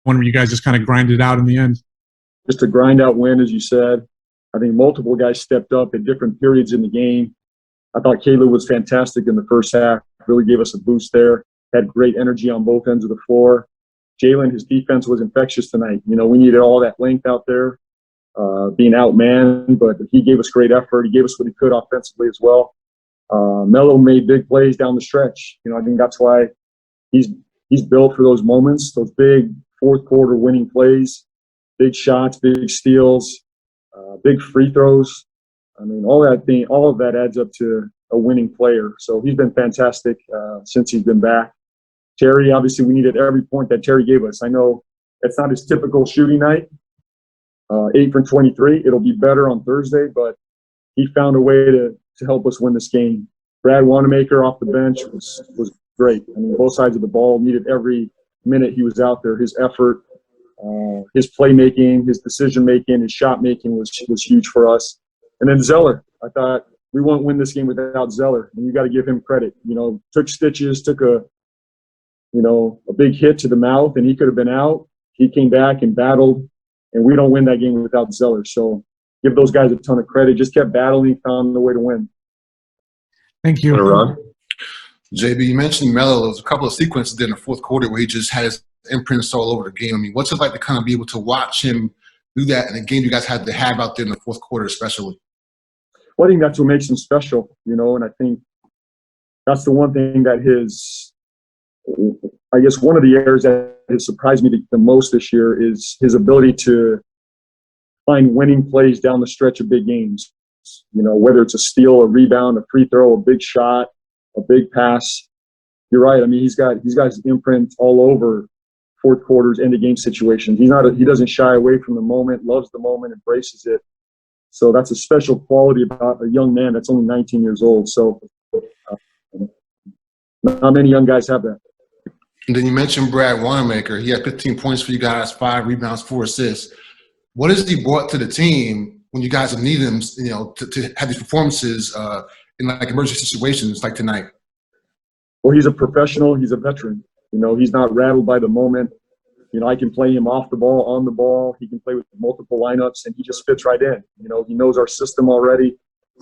one where you guys just kind of grinded out in the end? Just a grind out win, as you said. I think multiple guys stepped up at different periods in the game. I thought Caleb was fantastic in the first half, really gave us a boost there, had great energy on both ends of the floor. Jalen, his defense was infectious tonight. You know, we needed all that length out there, being outmanned, but he gave us great effort. He gave us what he could offensively as well. Melo made big plays down the stretch. You know, I think that's why he's built for those moments, those big fourth quarter winning plays, big shots, big steals, big free throws. I mean, all of that adds up to a winning player. So he's been fantastic since he's been back. Terry, obviously, we needed every point that Terry gave us. I know it's not his typical shooting night, 8 for 23. It'll be better on Thursday, but he found a way to help us win this game. Brad Wanamaker off the bench was great. I mean, both sides of the ball, needed every minute he was out there. His effort, his playmaking, his decision-making, his shot-making was huge for us. And then Zeller, I thought we won't win this game without Zeller, and you got to give him credit. You know, took stitches, took a big hit to the mouth, and he could have been out. He came back and battled, and we don't win that game without Zeller. So give those guys a ton of credit. Just kept battling, found the way to win. Thank you. Ron? JB, you mentioned Melo. There was a couple of sequences in the fourth quarter where he just had his imprints all over the game. I mean, what's it like to kind of be able to watch him do that in a game you guys had to have out there in the fourth quarter especially? Well, I think that's what makes him special, you know, and I think that's the one thing that I guess one of the areas that has surprised me the most this year is his ability to find winning plays down the stretch of big games. You know, whether it's a steal, a rebound, a free throw, a big shot, a big pass. You're right. I mean, he's got his imprint all over fourth quarters, end of game situations. He doesn't shy away from the moment, loves the moment, embraces it. So that's a special quality about a young man that's only 19 years old. So not many young guys have that. And then you mentioned Brad Wanamaker. He had 15 points for you guys, 5 rebounds, 4 assists. What has he brought to the team when you guys have needed him, you know, to have these performances in like emergency situations like tonight? Well, he's a professional. He's a veteran. You know, he's not rattled by the moment. You know, I can play him off the ball, on the ball. He can play with multiple lineups, and he just fits right in. You know, he knows our system already.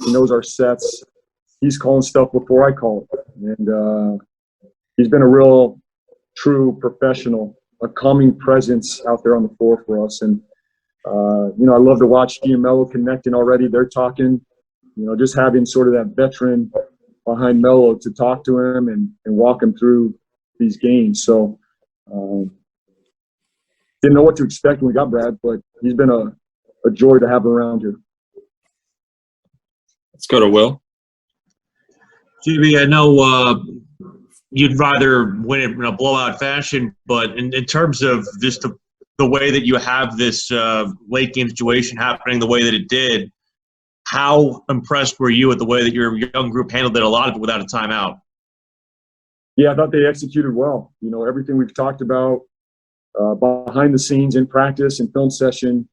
He knows our sets. He's calling stuff before I call it. And he's been a real, true professional, a calming presence out there on the floor for us. And, you know, I love to watch he and Melo connecting already. They're talking, you know, just having sort of that veteran behind Melo to talk to him and walk him through these games. So didn't know what to expect when we got Brad, but he's been a joy to have around here. Let's go to Will. GB, I know you'd rather win it in a blowout fashion, but in terms of just the way that you have this late game situation happening the way that it did, how impressed were you with the way that your young group handled it, a lot of it without a timeout? Yeah, I thought they executed well. You know, everything we've talked about behind the scenes in practice and film session,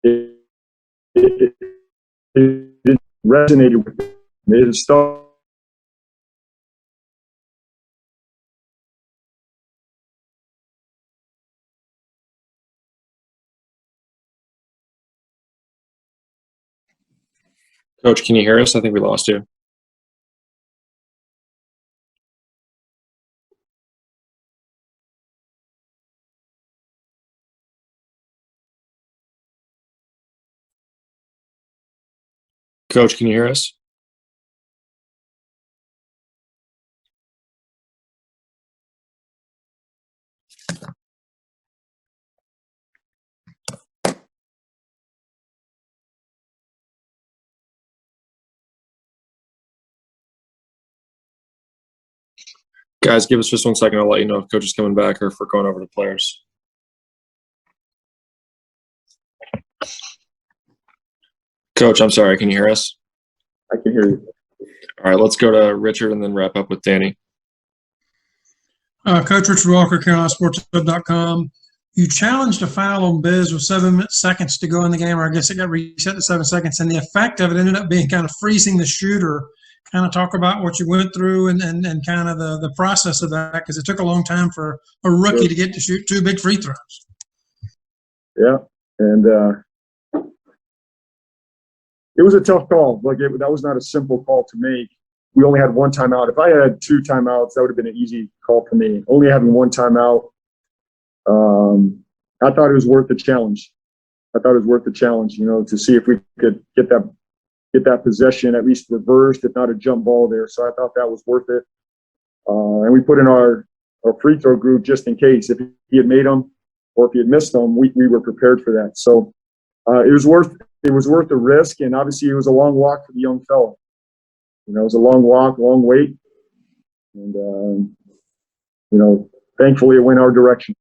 it resonated with me. It started. Coach, can you hear us? I think we lost you. Coach, can you hear us? Guys, give us just 1 second. I'll let you know if Coach is coming back or if we're going over to players. Coach, I'm sorry. Can you hear us? I can hear you. All right, let's go to Richard and then wrap up with Danny. Coach Richard Walker, CarolinaSportsHub.com. You challenged a foul on Biz with 7 seconds to go in the game, or I guess it got reset to 7 seconds, and the effect of it ended up being kind of freezing the shooter kind of talk about what you went through and kind of the process of that, because it took a long time for a rookie to get to shoot 2 big free throws. Yeah, and it was a tough call. Like that was not a simple call to make. We only had 1 timeout. If I had 2 timeouts, that would have been an easy call for me. Only having 1 timeout, I thought it was worth the challenge. To see if we could get that possession at least reversed, if not a jump ball there. So I thought that was worth it. And we put in our free throw group just in case. If he had made them or if he had missed them, we were prepared for that. So it was worth the risk. And obviously it was a long walk for the young fella. It was a long walk, long wait. And, thankfully it went our direction.